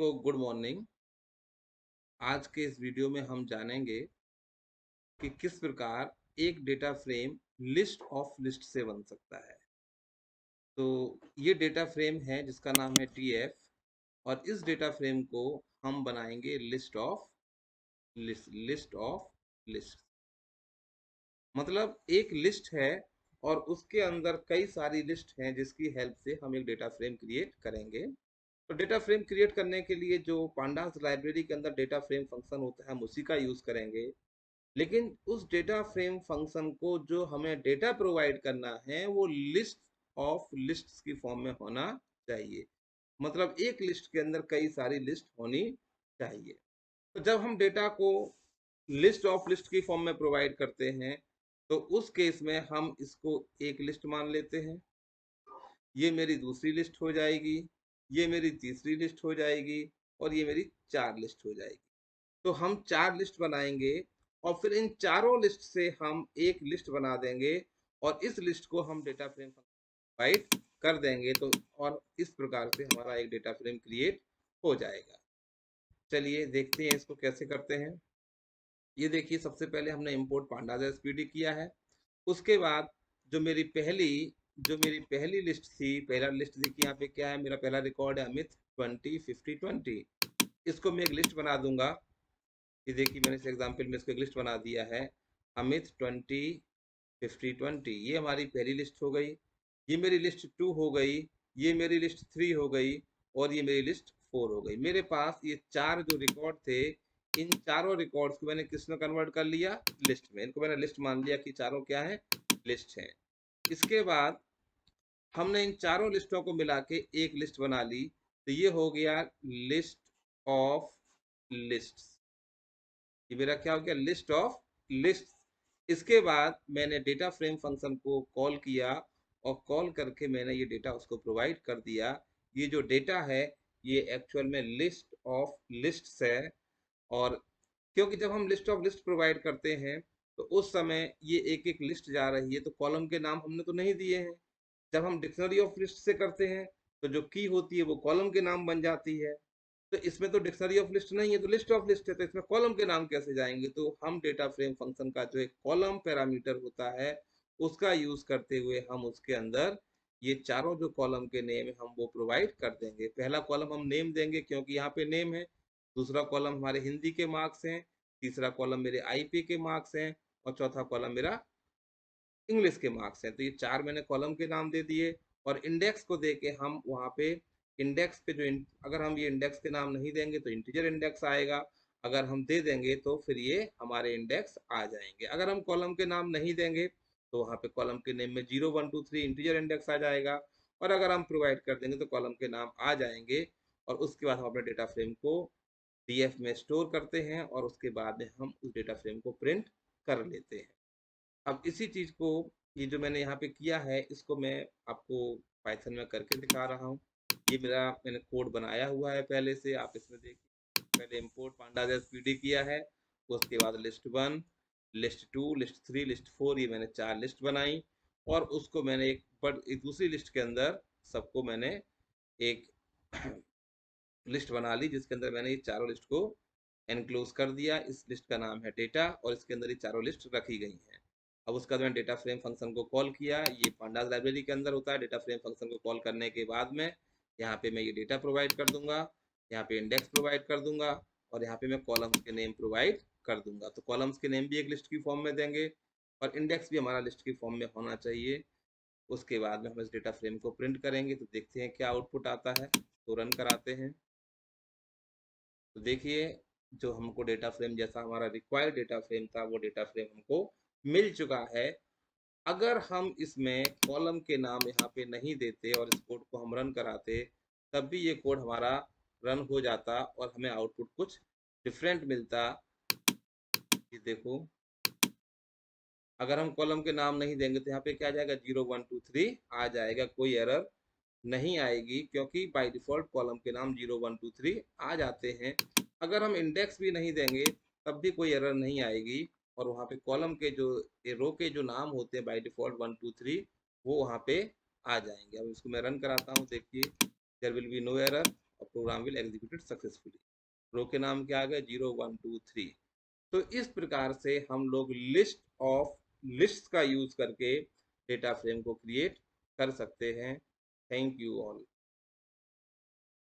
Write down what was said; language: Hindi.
सबको गुड मॉर्निंग। आज के इस वीडियो में हम जानेंगे कि किस प्रकार एक data frame list of list से बन सकता है। तो ये डेटा फ्रेम है जिसका नाम है TF और इस डेटा फ्रेम को हम बनाएंगे लिस्ट ऑफ लिस्ट। मतलब एक लिस्ट है और उसके अंदर कई सारी लिस्ट हैं जिसकी हेल्प से हम एक डेटा फ्रेम क्रिएट करेंगे। तो डेटा फ्रेम क्रिएट करने के लिए जो पांडास लाइब्रेरी के अंदर डेटा फ्रेम फंक्शन होता है हम उसी का यूज करेंगे। लेकिन उस डेटा फ्रेम फंक्शन को जो हमें डेटा प्रोवाइड करना है वो लिस्ट ऑफ लिस्ट्स की फॉर्म में होना चाहिए। मतलब एक लिस्ट के अंदर कई सारी लिस्ट होनी चाहिए। तो जब हम डेटा को लिस्ट ऑफ लिस्ट की फॉर्म में प्रोवाइड करते हैं तो उस केस में हम इसको एक लिस्ट मान लेते हैं। ये मेरी दूसरी लिस्ट हो जाएगी, ये मेरी तीसरी लिस्ट हो जाएगी और ये मेरी 4 लिस्ट हो जाएगी। तो हम 4 लिस्ट बनाएंगे और फिर इन चारों लिस्ट से हम एक लिस्ट बना देंगे और इस लिस्ट को हम डेटा फ्रेम प्रोवाइड कर देंगे। तो और इस प्रकार से हमारा एक डेटा फ्रेम क्रिएट हो जाएगा। चलिए देखते हैं इसको कैसे करते हैं। ये देखिए, सबसे पहले हमने इंपोर्ट pandas एसपीडी किया है। उसके बाद जो मेरी पहली लिस्ट थी, पहला लिस्ट देखिए यहाँ पे क्या है, मेरा पहला रिकॉर्ड है अमित 20 50 20। इसको मैं एक लिस्ट बना दूंगा। ये देखिए मैंने इस एग्जाम्पल में इसको एक लिस्ट बना दिया है, अमित 20 50 20। ये हमारी पहली लिस्ट हो गई। ये मेरी लिस्ट 2 हो गई, ये मेरी लिस्ट 3 हो गई और ये मेरी लिस्ट 4 हो गई। मेरे पास ये 4 जो रिकॉर्ड थे, इन चारों रिकॉर्ड्स को मैंने किस में कन्वर्ट कर लिया, लिस्ट में। इनको मैंने लिस्ट मान लिया कि चारों क्या है, लिस्ट है। इसके बाद हमने इन चारों लिस्टों को मिला के एक लिस्ट बना ली। तो ये हो गया लिस्ट ऑफ लिस्ट्स। ये मेरा क्या हो गया, लिस्ट ऑफ लिस्ट। इसके बाद मैंने डेटा फ्रेम फंक्शन को कॉल किया और कॉल करके मैंने ये डेटा उसको प्रोवाइड कर दिया। ये जो डेटा है ये एक्चुअल में लिस्ट ऑफ लिस्ट्स है। और क्योंकि जब हम लिस्ट ऑफ लिस्ट प्रोवाइड करते हैं तो उस समय ये एक एक लिस्ट जा रही है, तो कॉलम के नाम हमने तो नहीं दिए हैं। जब हम डिक्शनरी ऑफ लिस्ट से करते हैं तो जो की होती है वो कॉलम के नाम बन जाती है। तो इसमें तो डिक्शनरी ऑफ लिस्ट नहीं है, तो लिस्ट ऑफ लिस्ट है, तो इसमें कॉलम के नाम कैसे जाएंगे। तो हम डेटा फ्रेम फंक्शन का जो एक कॉलम पैरामीटर होता है उसका यूज करते हुए हम उसके अंदर ये चारों जो कॉलम के नेम है हम वो प्रोवाइड कर देंगे। पहला कॉलम हम नेम देंगे क्योंकि यहाँ पे नेम है। दूसरा कॉलम हमारे हिंदी के मार्क्स हैं। तीसरा कॉलम मेरे आईपी के मार्क्स हैं और चौथा कॉलम मेरा इंग्लिश के मार्क्स हैं। तो ये 4 मैंने कॉलम के नाम दे दिए। और इंडेक्स को दे के हम वहाँ पे इंडेक्स पे अगर हम ये इंडेक्स के नाम नहीं देंगे तो इंटीजर इंडेक्स आएगा। अगर हम दे देंगे तो फिर ये हमारे इंडेक्स आ जाएंगे। अगर हम कॉलम के नाम नहीं देंगे तो वहाँ पे कॉलम के नेम में 0 1 2 3 इंटीजर इंडेक्स आ जाएगा। और अगर हम प्रोवाइड कर देंगे तो कॉलम के नाम आ जाएंगे। और उसके बाद हम अपने डेटा फ्रेम को डीएफ में स्टोर करते हैं और उसके बाद में हम उस डेटा फ्रेम को प्रिंट कर लेते हैं। अब इसी चीज को, ये जो मैंने यहाँ पे किया है इसको मैं आपको पाइथन में करके दिखा रहा हूँ। ये मैंने कोड बनाया हुआ है पहले से, आप इसमें देखिए। पहले इंपोर्ट pandas एसपीडी किया है, उसके बाद लिस्ट 1 लिस्ट 2 लिस्ट 3 लिस्ट 4, ये मैंने 4 लिस्ट बनाई। और उसको मैंने एक दूसरी लिस्ट के अंदर सबको मैंने एक लिस्ट बना ली जिसके अंदर मैंने ये चारों लिस्ट को एनक्लोज कर दिया। इस लिस्ट का नाम है डेटा और इसके अंदर ये चारों लिस्ट रखी गई हैं। अब उसका मैंने डेटा फ्रेम फंक्शन को कॉल किया। ये पांडास लाइब्रेरी के अंदर होता है। डेटा फ्रेम फंक्शन को कॉल करने के बाद में यहाँ पे मैं ये डेटा प्रोवाइड कर दूंगा, यहाँ पे इंडेक्स प्रोवाइड कर दूंगा और यहाँ पे मैं कॉलम्स के नेम प्रोवाइड कर दूंगा। तो कॉलम्स के नेम भी एक लिस्ट की फॉर्म में देंगे और इंडेक्स भी हमारा लिस्ट की फॉर्म में होना चाहिए। उसके बाद में हम इस डेटा फ्रेम को प्रिंट करेंगे। तो देखते हैं क्या आउटपुट आता है। तो रन कराते हैं। तो देखिए, जो हमको डेटा फ्रेम जैसा हमारा रिक्वायर्ड डेटा फ्रेम था वो डेटा फ्रेम हमको मिल चुका है। अगर हम इसमें कॉलम के नाम यहाँ पे नहीं देते और इस कोड को हम रन कराते तब भी ये कोड हमारा रन हो जाता और हमें आउटपुट कुछ डिफरेंट मिलता। ये देखो, अगर हम कॉलम के नाम नहीं देंगे तो यहाँ पे क्या आ जाएगा, 0 1 2 3 आ जाएगा, कोई एरर नहीं आएगी क्योंकि बाय डिफॉल्ट कॉलम के नाम 0 1 2 3 आ जाते हैं। अगर हम इंडेक्स भी नहीं देंगे तब भी कोई एरर नहीं आएगी और वहाँ पे कॉलम के जो रो के जो नाम होते हैं बाय डिफॉल्ट 1 2 3 वो वहाँ पे आ जाएंगे। अब इसको मैं रन कराता हूँ, देखिए there will be no error. और program will executed successfully. Row के नाम क्या आ गए, 0 1 2 3। तो इस प्रकार से हम लोग लिस्ट ऑफ लिस्ट का यूज करके डेटा फ्रेम को क्रिएट कर सकते हैं। Thank you all.